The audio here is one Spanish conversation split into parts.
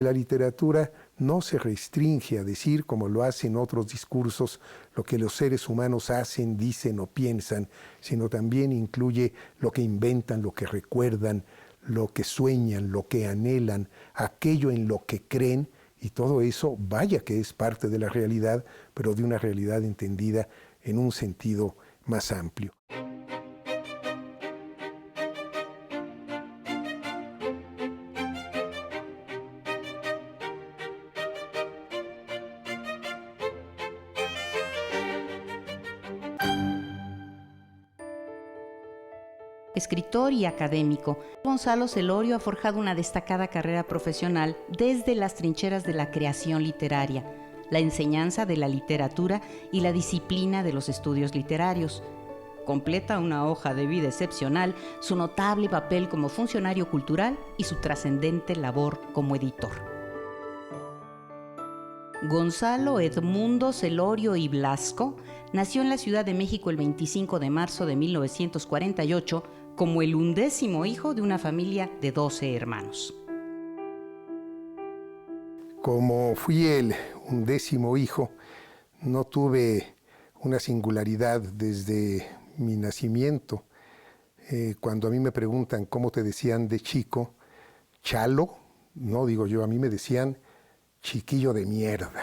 La literatura no se restringe a decir, como lo hacen otros discursos, lo que los seres humanos hacen, dicen o piensan, sino también incluye lo que inventan, lo que recuerdan, lo que sueñan, lo que anhelan, aquello en lo que creen, y todo eso, vaya que es parte de la realidad, pero de una realidad entendida en un sentido más amplio. Escritor y académico, Gonzalo Celorio ha forjado una destacada carrera profesional desde las trincheras de la creación literaria, la enseñanza de la literatura y la disciplina de los estudios literarios. Completa una hoja de vida excepcional su notable papel como funcionario cultural y su trascendente labor como editor. Gonzalo Edmundo Celorio y Blasco nació en la Ciudad de México el 25 de marzo de 1948 como el 11º hijo de una familia de 12 hermanos. Como fui el 11º hijo, no tuve una singularidad desde mi nacimiento. Cuando a mí me preguntan cómo te decían de chico, Chalo, no digo yo, a mí me decían chiquillo de mierda.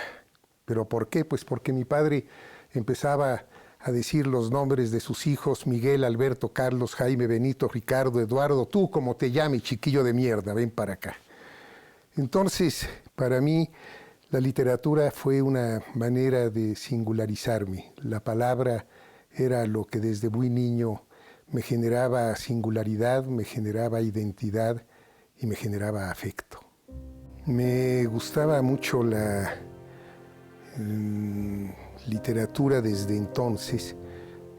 ¿Pero por qué? Pues porque mi padre empezaba a decir los nombres de sus hijos: Miguel, Alberto, Carlos, Jaime, Benito, Ricardo, Eduardo, tú como te llames, chiquillo de mierda, ven para acá. Entonces, para mí, la literatura fue una manera de singularizarme. La palabra era lo que desde muy niño me generaba singularidad, me generaba identidad y me generaba afecto. Me gustaba mucho la literatura desde entonces.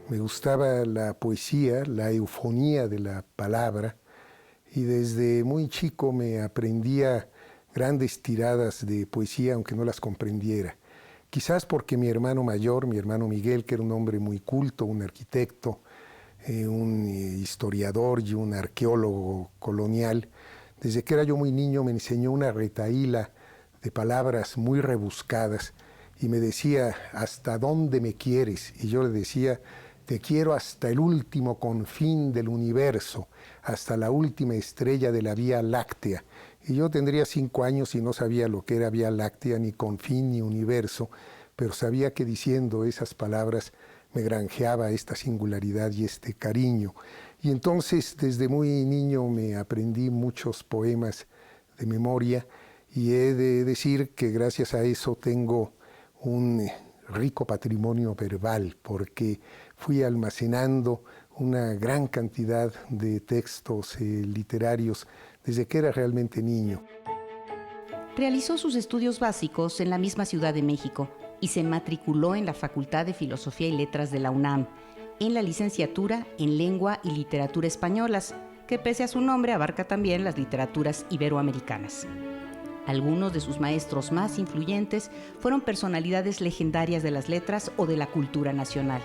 Me gustaba la poesía, la eufonía de la palabra, y desde muy chico me aprendía grandes tiradas de poesía, aunque no las comprendiera. Quizás porque mi hermano mayor, mi hermano Miguel, que era un hombre muy culto, un arquitecto, un historiador y un arqueólogo colonial, desde que era yo muy niño me enseñó una retahíla de palabras muy rebuscadas y me decía: ¿hasta dónde me quieres? Y yo le decía: te quiero hasta el último confín del universo, hasta la última estrella de la Vía Láctea. Y yo tendría 5 años y no sabía lo que era Vía Láctea, ni confín, ni universo, pero sabía que diciendo esas palabras me granjeaba esta singularidad y este cariño. Y entonces, desde muy niño me aprendí muchos poemas de memoria, y he de decir que gracias a eso tengo un rico patrimonio verbal, porque fui almacenando una gran cantidad de textos literarios desde que era realmente niño. Realizó sus estudios básicos en la misma Ciudad de México y se matriculó en la Facultad de Filosofía y Letras de la UNAM, en la licenciatura en Lengua y Literatura Españolas, que pese a su nombre abarca también las literaturas iberoamericanas. Algunos de sus maestros más influyentes fueron personalidades legendarias de las letras o de la cultura nacional,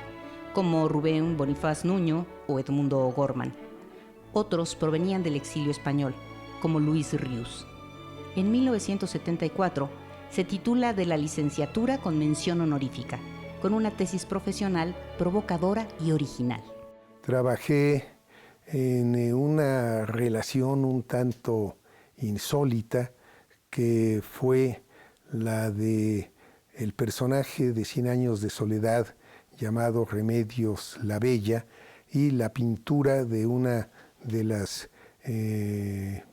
como Rubén Bonifaz Nuño o Edmundo O'Gorman. Otros provenían del exilio español, como Luis Ríos. En 1974 se titula de la licenciatura con mención honorífica, con una tesis profesional provocadora y original. Trabajé en una relación un tanto insólita, que fue la de el personaje de 100 años de soledad llamado Remedios la Bella, y la pintura de una de las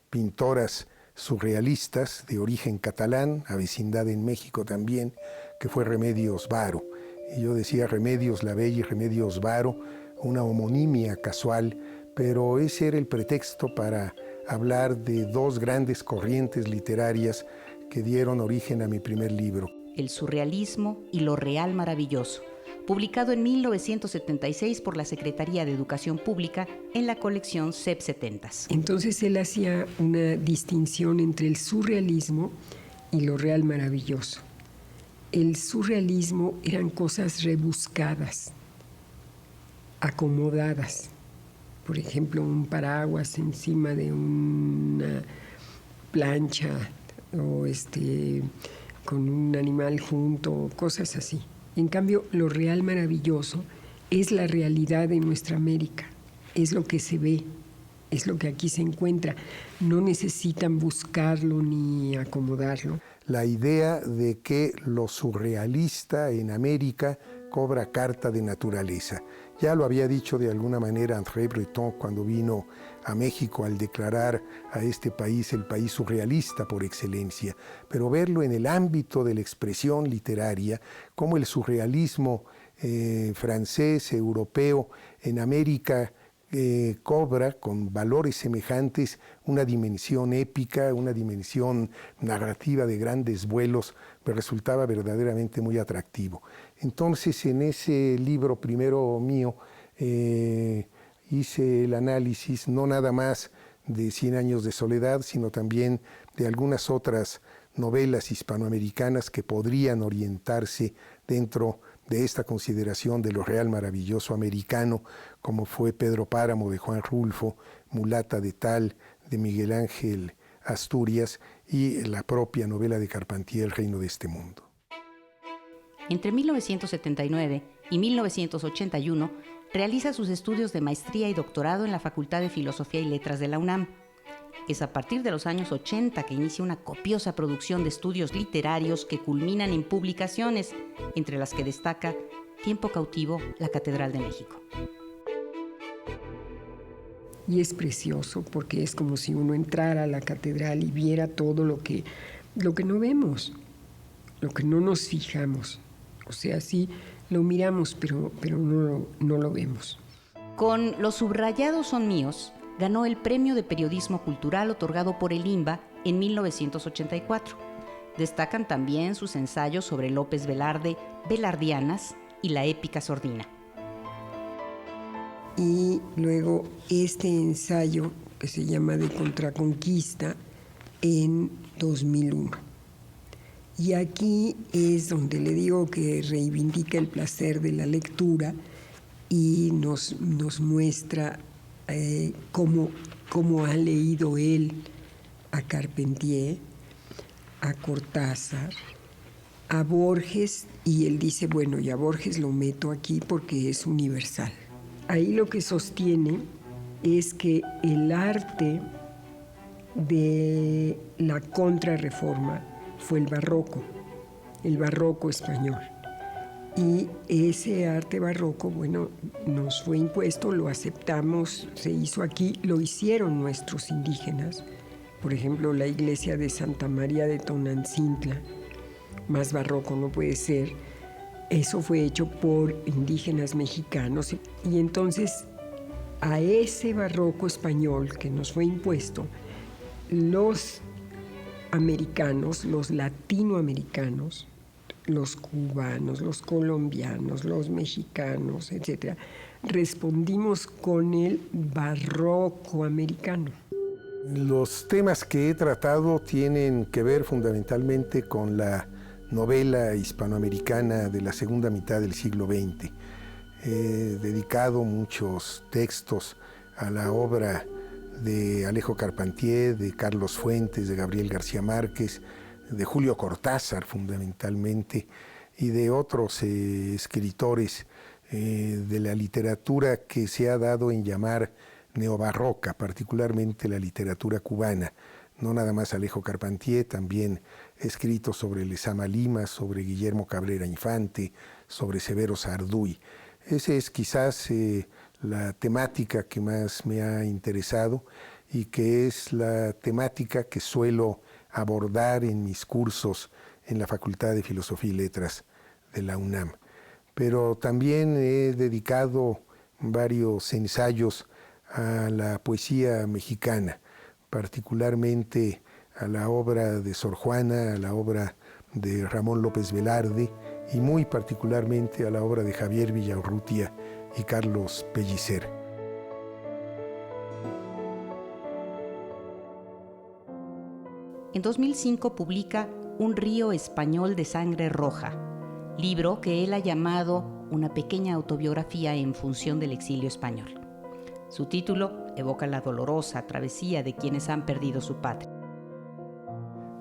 pintoras surrealistas de origen catalán, a vecindad en México también, que fue Remedios Varo. Y yo decía Remedios la Bella y Remedios Varo, una homonimia casual, pero ese era el pretexto para hablar de 2 grandes corrientes literarias que dieron origen a mi primer libro. El surrealismo y lo real maravilloso, publicado en 1976 por la Secretaría de Educación Pública en la colección CEP 70s. Entonces él hacía una distinción entre el surrealismo y lo real maravilloso. El surrealismo eran cosas rebuscadas, acomodadas. Por ejemplo, un paraguas encima de una plancha o con un animal junto, cosas así. En cambio, lo real maravilloso es la realidad de nuestra América, es lo que se ve, es lo que aquí se encuentra. No necesitan buscarlo ni acomodarlo. La idea de que lo surrealista en América cobra carta de naturaleza. Ya lo había dicho de alguna manera André Breton cuando vino a México al declarar a este país el país surrealista por excelencia, pero verlo en el ámbito de la expresión literaria, como el surrealismo francés, europeo, en América cobra con valores semejantes una dimensión épica, una dimensión narrativa de grandes vuelos, me resultaba verdaderamente muy atractivo. Entonces, en ese libro primero mío, hice el análisis no nada más de 100 años de soledad, sino también de algunas otras novelas hispanoamericanas que podrían orientarse dentro de esta consideración de lo real maravilloso americano, como fue Pedro Páramo de Juan Rulfo, Mulata de Tal de Miguel Ángel Asturias y la propia novela de Carpentier, El reino de este mundo. Entre 1979 y 1981 realiza sus estudios de maestría y doctorado en la Facultad de Filosofía y Letras de la UNAM. Es a partir de los años 80 que inicia una copiosa producción de estudios literarios que culminan en publicaciones, entre las que destaca Tiempo cautivo, la Catedral de México. Y es precioso porque es como si uno entrara a la catedral y viera todo lo que no vemos, lo que no nos fijamos. O sea, sí lo miramos, pero no lo vemos. Con Los subrayados son míos, ganó el Premio de Periodismo Cultural otorgado por el INBA en 1984. Destacan también sus ensayos sobre López Velarde, Velardianas y la épica sordina. Y luego este ensayo que se llama De Contraconquista en 2001. Y aquí es donde le digo que reivindica el placer de la lectura y nos muestra cómo ha leído él a Carpentier, a Cortázar, a Borges, y él dice, bueno, y a Borges lo meto aquí porque es universal. Ahí lo que sostiene es que el arte de la contrarreforma fue el barroco español. Y ese arte barroco, bueno, nos fue impuesto, lo aceptamos, se hizo aquí, lo hicieron nuestros indígenas. Por ejemplo, la iglesia de Santa María de Tonantzintla, más barroco no puede ser. Eso fue hecho por indígenas mexicanos. Y entonces, a ese barroco español que nos fue impuesto, los americanos, los latinoamericanos, los cubanos, los colombianos, los mexicanos, etc., respondimos con el barroco americano. Los temas que he tratado tienen que ver fundamentalmente con la novela hispanoamericana de la segunda mitad del siglo XX. He dedicado muchos textos a la obra de Alejo Carpentier, de Carlos Fuentes, de Gabriel García Márquez, de Julio Cortázar fundamentalmente, y de otros escritores de la literatura que se ha dado en llamar neobarroca, particularmente la literatura cubana. No nada más Alejo Carpentier, también he escrito sobre Lezama Lima, sobre Guillermo Cabrera Infante, sobre Severo Sarduy. Esa es quizás la temática que más me ha interesado y que es la temática que suelo abordar en mis cursos en la Facultad de Filosofía y Letras de la UNAM. Pero también he dedicado varios ensayos a la poesía mexicana, particularmente a la obra de Sor Juana, a la obra de Ramón López Velarde y muy particularmente a la obra de Javier Villaurrutia y Carlos Pellicer. En 2005 publica Un río español de sangre roja, libro que él ha llamado una pequeña autobiografía en función del exilio español. Su título evoca la dolorosa travesía de quienes han perdido su patria.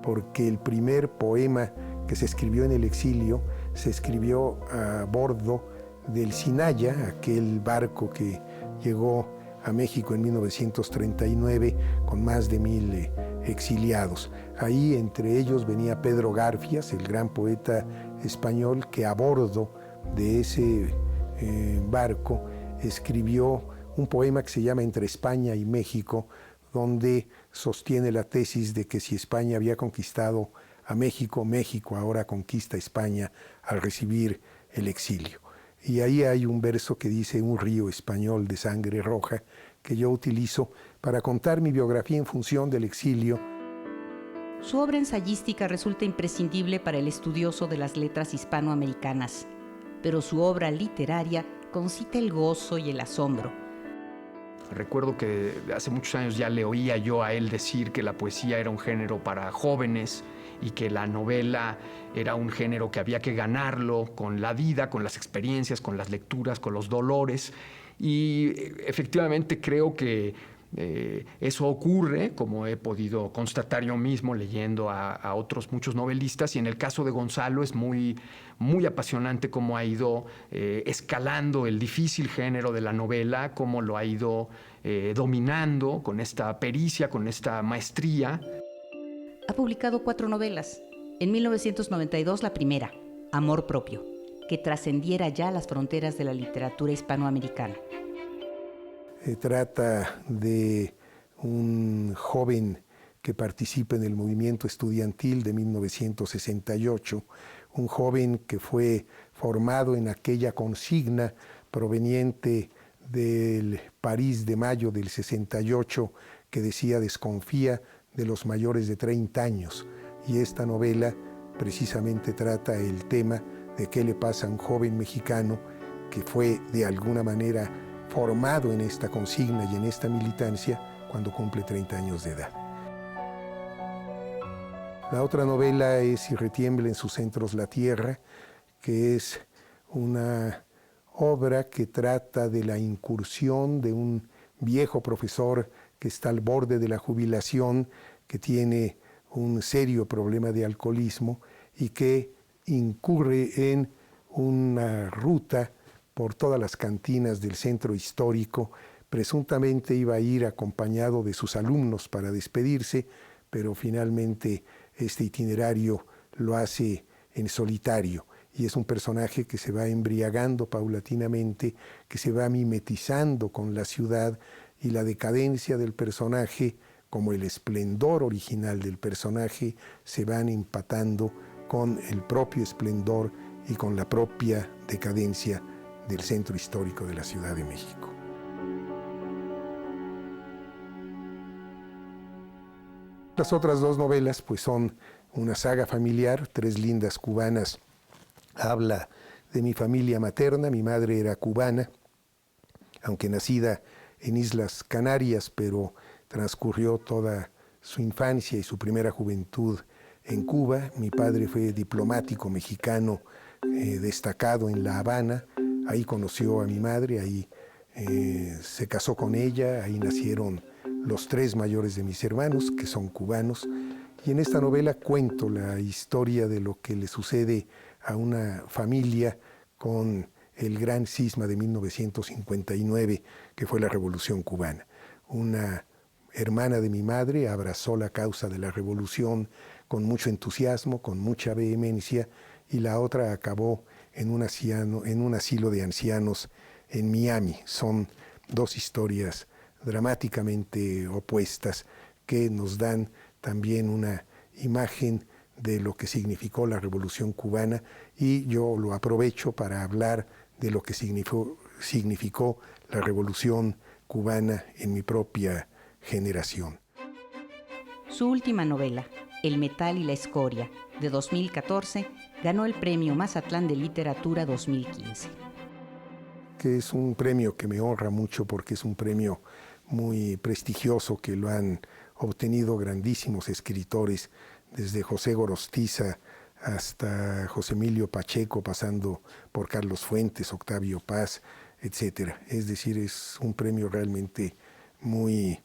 porque el primer poema que se escribió en el exilio se escribió a bordo del Sinaya, aquel barco que llegó a México en 1939 con más de 1000 exiliados. Ahí entre ellos venía Pedro Garfias, el gran poeta español, que a bordo de ese barco escribió un poema que se llama Entre España y México, donde sostiene la tesis de que si España había conquistado a México, México ahora conquista a España al recibir el exilio. Y ahí hay un verso que dice: un río español de sangre roja, que yo utilizo para contar mi biografía en función del exilio. Su obra ensayística resulta imprescindible para el estudioso de las letras hispanoamericanas, pero su obra literaria concita el gozo y el asombro. Recuerdo que hace muchos años ya le oía yo a él decir que la poesía era un género para jóvenes y que la novela era un género que había que ganarlo con la vida, con las experiencias, con las lecturas, con los dolores. Y efectivamente creo que eso ocurre, como he podido constatar yo mismo leyendo a otros muchos novelistas, y en el caso de Gonzalo es muy apasionante cómo ha ido escalando el difícil género de la novela, cómo lo ha ido dominando con esta pericia, con esta maestría. Ha publicado 4 novelas. En 1992 la primera, Amor propio, que trascendiera ya las fronteras de la literatura hispanoamericana. Trata de un joven que participa en el movimiento estudiantil de 1968, un joven que fue formado en aquella consigna proveniente del París de mayo del 68 que decía: desconfía de los mayores de 30 años. Y esta novela precisamente trata el tema de qué le pasa a un joven mexicano que fue de alguna manera formado en esta consigna y en esta militancia cuando cumple 30 años de edad. La otra novela es Si retiembla en sus centros la tierra, que es una obra que trata de la incursión de un viejo profesor que está al borde de la jubilación, que tiene un serio problema de alcoholismo y que incurre en una ruta por todas las cantinas del centro histórico. Presuntamente iba a ir acompañado de sus alumnos para despedirse, pero finalmente este itinerario lo hace en solitario. Y es un personaje que se va embriagando paulatinamente, que se va mimetizando con la ciudad, y la decadencia del personaje, como el esplendor original del personaje, se van empatando con el propio esplendor y con la propia decadencia del centro histórico de la Ciudad de México. Las otras 2 novelas pues son una saga familiar, Tres lindas cubanas. Habla de mi familia materna. Mi madre era cubana, aunque nacida en Islas Canarias, pero transcurrió toda su infancia y su primera juventud en Cuba. Mi padre fue diplomático mexicano destacado en La Habana. Ahí conoció a mi madre, ahí se casó con ella, ahí nacieron los 3 mayores de mis hermanos, que son cubanos. Y en esta novela cuento la historia de lo que le sucede a una familia con el gran cisma de 1959, que fue la Revolución Cubana. Una hermana de mi madre abrazó la causa de la revolución con mucho entusiasmo, con mucha vehemencia, y la otra acabó en un asilo de ancianos en Miami. Son 2 historias dramáticamente opuestas que nos dan también una imagen de lo que significó la Revolución Cubana, y yo lo aprovecho para hablar de lo que significó la Revolución Cubana en mi propia generación. Su última novela, El metal y la escoria, de 2014, ganó el Premio Mazatlán de Literatura 2015. Que es un premio que me honra mucho porque es un premio muy prestigioso que lo han obtenido grandísimos escritores, desde José Gorostiza hasta José Emilio Pacheco, pasando por Carlos Fuentes, Octavio Paz, etc. Es decir, es un premio realmente muy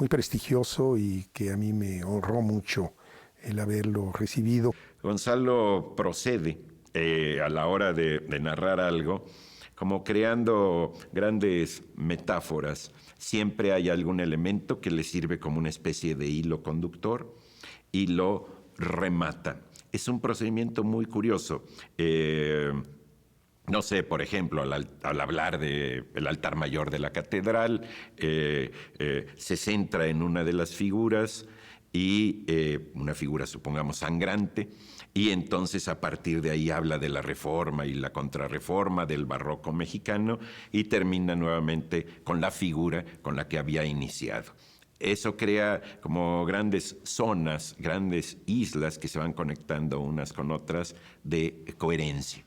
muy prestigioso y que a mí me honró mucho el haberlo recibido. Gonzalo procede a la hora de narrar algo como creando grandes metáforas. Siempre hay algún elemento que le sirve como una especie de hilo conductor y lo remata. Es un procedimiento muy curioso. No sé, por ejemplo, al hablar del altar mayor de la catedral, se centra en una de las figuras y una figura, supongamos, sangrante, y entonces a partir de ahí habla de la Reforma y la Contrarreforma, del barroco mexicano, y termina nuevamente con la figura con la que había iniciado. Eso crea como grandes zonas, grandes islas que se van conectando unas con otras de coherencia.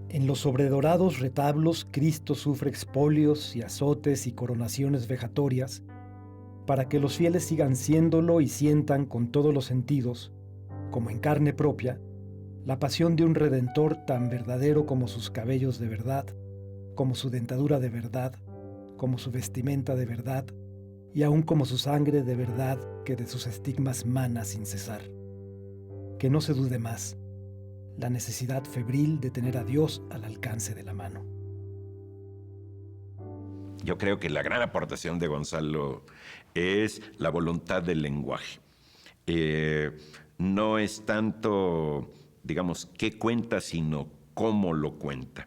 En los sobredorados retablos, Cristo sufre expolios y azotes y coronaciones vejatorias para que los fieles sigan siéndolo y sientan con todos los sentidos, como en carne propia, la pasión de un Redentor tan verdadero como sus cabellos de verdad, como su dentadura de verdad, como su vestimenta de verdad, y aún como su sangre de verdad que de sus estigmas mana sin cesar. Que no se dude más, la necesidad febril de tener a Dios al alcance de la mano. Yo creo que la gran aportación de Gonzalo es la voluntad del lenguaje. No es tanto, digamos, qué cuenta, sino cómo lo cuenta.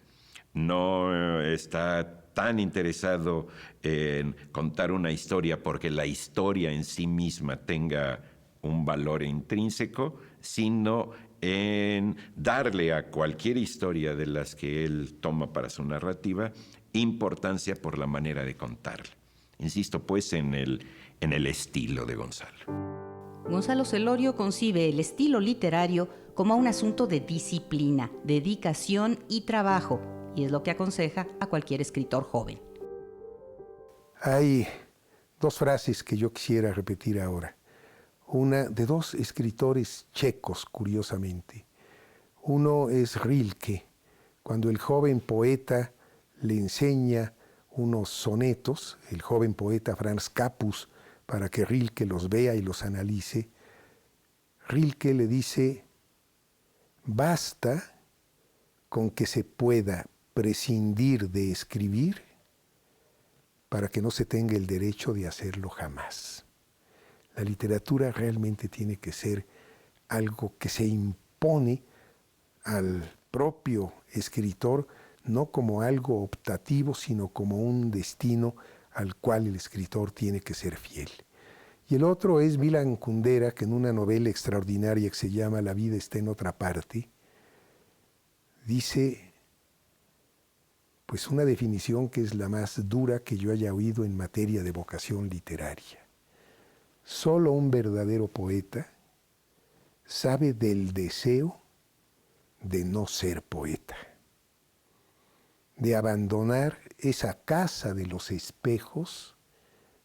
No está tan interesado en contar una historia porque la historia en sí misma tenga un valor intrínseco, sino en darle a cualquier historia de las que él toma para su narrativa importancia por la manera de contarla. Insisto, pues, en el estilo de Gonzalo. Gonzalo Celorio concibe el estilo literario como un asunto de disciplina, dedicación y trabajo, y es lo que aconseja a cualquier escritor joven. Hay dos frases que yo quisiera repetir ahora. Una de dos escritores checos, curiosamente. Uno es Rilke, cuando el joven poeta le enseña unos sonetos, el joven poeta Franz Capus, para que Rilke los vea y los analice. Rilke le dice: basta con que se pueda prescindir de escribir para que no se tenga el derecho de hacerlo jamás. La literatura realmente tiene que ser algo que se impone al propio escritor, no como algo optativo, sino como un destino al cual el escritor tiene que ser fiel. Y el otro es Milan Kundera, que en una novela extraordinaria que se llama La vida está en otra parte, dice pues una definición que es la más dura que yo haya oído en materia de vocación literaria. Solo un verdadero poeta sabe del deseo de no ser poeta, de abandonar esa casa de los espejos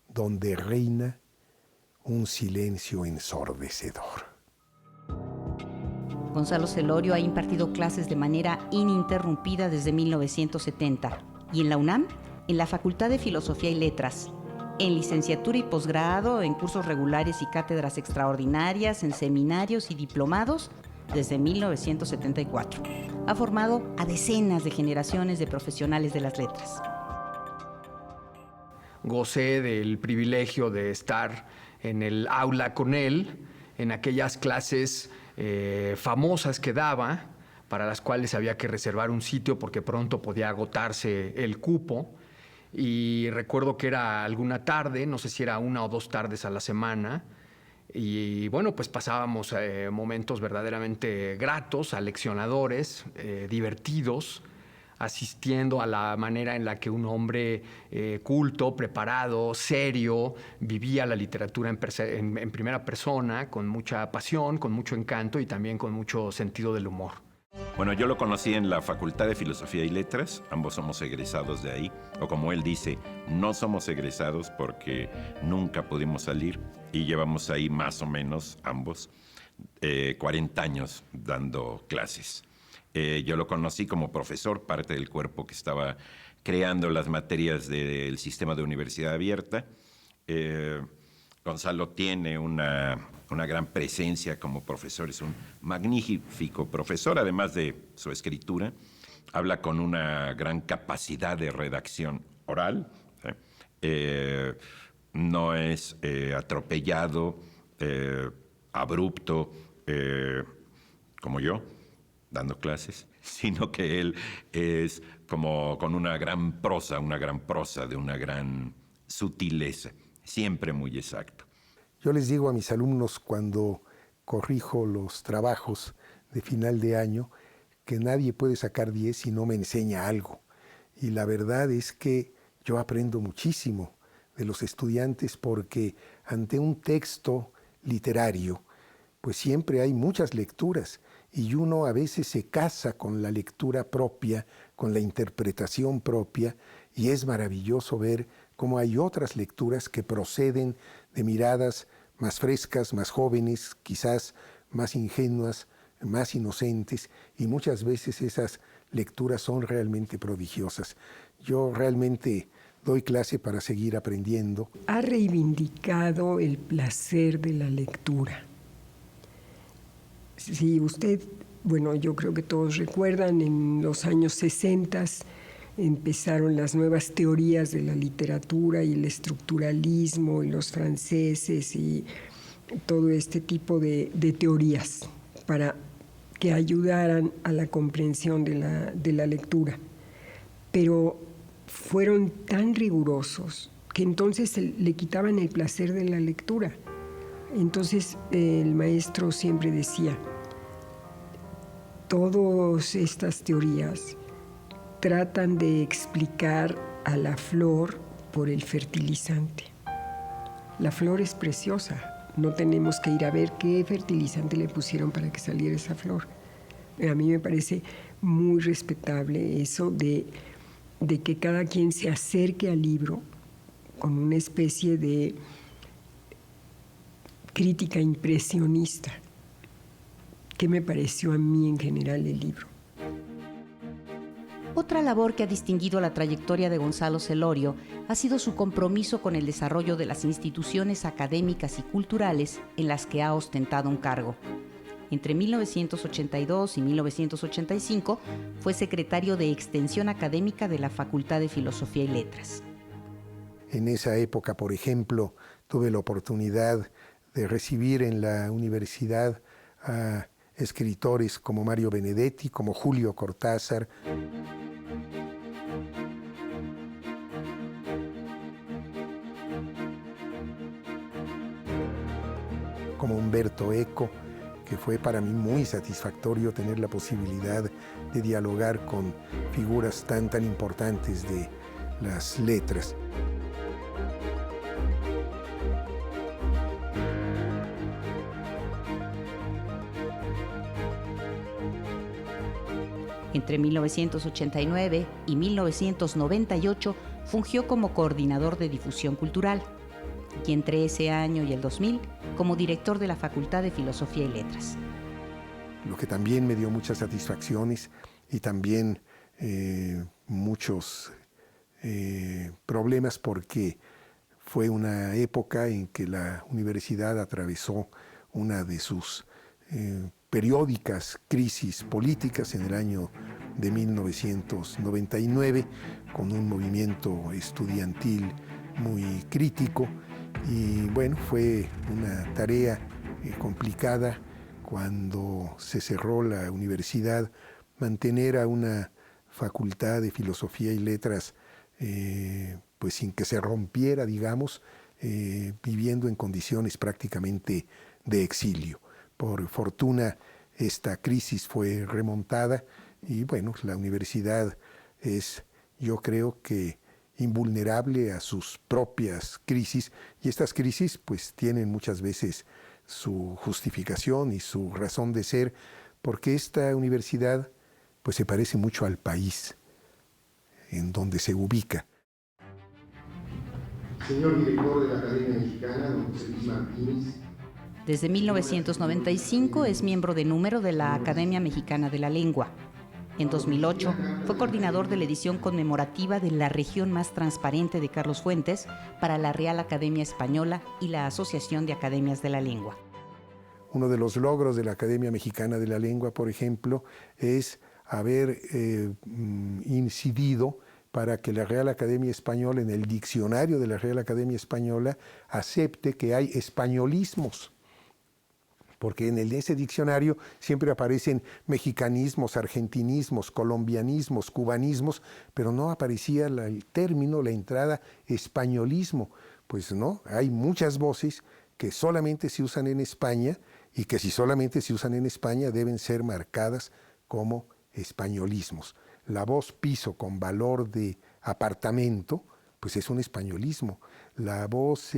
donde reina un silencio ensordecedor. Gonzalo Celorio ha impartido clases de manera ininterrumpida desde 1970 y en la UNAM, en la Facultad de Filosofía y Letras, en licenciatura y posgrado, en cursos regulares y cátedras extraordinarias, en seminarios y diplomados desde 1974. Ha formado a decenas de generaciones de profesionales de las letras. Gocé del privilegio de estar en el aula con él, en aquellas clases famosas que daba, para las cuales había que reservar un sitio porque pronto podía agotarse el cupo. Y recuerdo que era alguna tarde, no sé si era 1 o 2 tardes a la semana, y bueno, pues pasábamos momentos verdaderamente gratos, aleccionadores, divertidos, asistiendo a la manera en la que un hombre culto, preparado, serio, vivía la literatura en primera persona, con mucha pasión, con mucho encanto y también con mucho sentido del humor. Bueno, yo lo conocí en la Facultad de Filosofía y Letras, ambos somos egresados de ahí, o como él dice, no somos egresados porque nunca pudimos salir y llevamos ahí más o menos ambos 40 años dando clases. Yo lo conocí como profesor, parte del cuerpo que estaba creando las materias del sistema de universidad abierta, Gonzalo tiene una gran presencia como profesor, es un magnífico profesor, además de su escritura. Habla con una gran capacidad de redacción oral, no es atropellado, abrupto, como yo, dando clases, sino que él es como con una gran prosa de una gran sutileza, siempre muy exacto. Yo les digo a mis alumnos cuando corrijo los trabajos de final de año que nadie puede sacar 10 si no me enseña algo. Y la verdad es que yo aprendo muchísimo de los estudiantes porque ante un texto literario, pues siempre hay muchas lecturas y uno a veces se casa con la lectura propia, con la interpretación propia, y es maravilloso ver cómo hay otras lecturas que proceden de miradas más frescas, más jóvenes, quizás más ingenuas, más inocentes, y muchas veces esas lecturas son realmente prodigiosas. Yo realmente doy clase para seguir aprendiendo. Ha reivindicado el placer de la lectura. Si usted, bueno, yo creo que todos recuerdan, en los años 60 empezaron las nuevas teorías de la literatura y el estructuralismo y los franceses y todo este tipo de teorías para que ayudaran a la comprensión de la lectura. Pero fueron tan rigurosos que entonces le quitaban el placer de la lectura. Entonces el maestro siempre decía, todas estas teorías tratan de explicar a la flor por el fertilizante. La flor es preciosa, no tenemos que ir a ver qué fertilizante le pusieron para que saliera esa flor. A mí me parece muy respetable eso de que cada quien se acerque al libro con una especie de crítica impresionista. ¿Qué me pareció a mí en general el libro? Otra labor que ha distinguido la trayectoria de Gonzalo Celorio ha sido su compromiso con el desarrollo de las instituciones académicas y culturales en las que ha ostentado un cargo. Entre 1982 y 1985 fue secretario de Extensión Académica de la Facultad de Filosofía y Letras. En esa época, por ejemplo, tuve la oportunidad de recibir en la universidad a escritores como Mario Benedetti, como Julio Cortázar. Como Humberto Eco, que fue para mí muy satisfactorio tener la posibilidad de dialogar con figuras tan importantes de las letras. Entre 1989 y 1998 fungió como coordinador de difusión cultural y entre ese año y el 2000 como director de la Facultad de Filosofía y Letras. Lo que también me dio muchas satisfacciones y también muchos problemas porque fue una época en que la universidad atravesó una de sus periódicas crisis políticas en el año de 1999, con un movimiento estudiantil muy crítico. Y bueno, fue una tarea complicada cuando se cerró la universidad, mantener a una facultad de filosofía y letras pues sin que se rompiera, digamos, viviendo en condiciones prácticamente de exilio. Por fortuna, esta crisis fue remontada y bueno, la universidad es, yo creo que, invulnerable a sus propias crisis, y estas crisis pues tienen muchas veces su justificación y su razón de ser, porque esta universidad pues se parece mucho al país en donde se ubica. Señor director de la Academia Mexicana, don José Luis Martínez. Desde 1995 es miembro de número de la Academia Mexicana de la Lengua. En 2008 fue coordinador de la edición conmemorativa de La región más transparente de Carlos Fuentes para la Real Academia Española y la Asociación de Academias de la Lengua. Uno de los logros de la Academia Mexicana de la Lengua, por ejemplo, es haber incidido para que la Real Academia Española, en el diccionario de la Real Academia Española, acepte que hay españolismos. Porque en ese diccionario siempre aparecen mexicanismos, argentinismos, colombianismos, cubanismos, pero no aparecía el término, la entrada españolismo. Pues no, hay muchas voces que solamente se usan en España y que si solamente se usan en España deben ser marcadas como españolismos. La voz piso con valor de apartamento, pues es un españolismo. La voz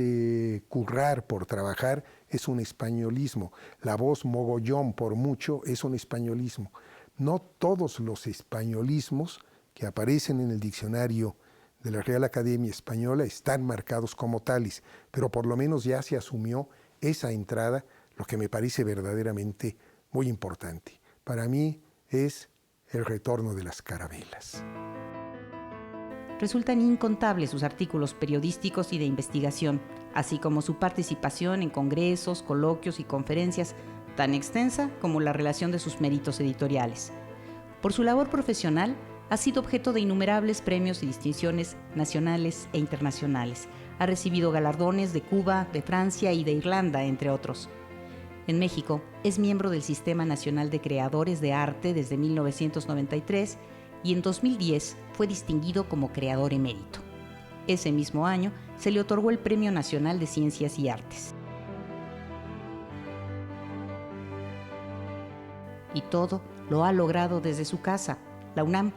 currar por trabajar es un españolismo. La voz mogollón por mucho es un españolismo. No todos los españolismos que aparecen en el diccionario de la Real Academia Española están marcados como tales, pero por lo menos ya se asumió esa entrada, lo que me parece verdaderamente muy importante. Para mí es el retorno de las carabelas. Resultan incontables sus artículos periodísticos y de investigación, así como su participación en congresos, coloquios y conferencias, tan extensa como la relación de sus méritos editoriales. Por su labor profesional, ha sido objeto de innumerables premios y distinciones nacionales e internacionales. Ha recibido galardones de Cuba, de Francia y de Irlanda, entre otros. En México, es miembro del Sistema Nacional de Creadores de Arte desde 1993 y en 2010 fue distinguido como creador emérito. Ese mismo año se le otorgó el Premio Nacional de Ciencias y Artes. Y todo lo ha logrado desde su casa, la UNAM,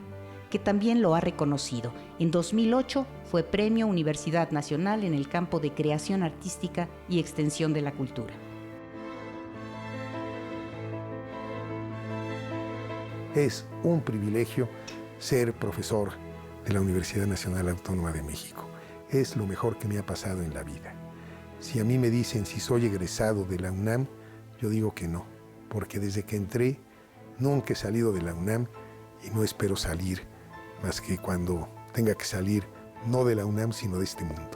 que también lo ha reconocido. En 2008 fue Premio Universidad Nacional en el campo de creación artística y extensión de la cultura. Es un privilegio ser profesor de la Universidad Nacional Autónoma de México. Es lo mejor que me ha pasado en la vida. Si a mí me dicen si soy egresado de la UNAM, yo digo que no, porque desde que entré nunca he salido de la UNAM y no espero salir más que cuando tenga que salir, no de la UNAM, sino de este mundo.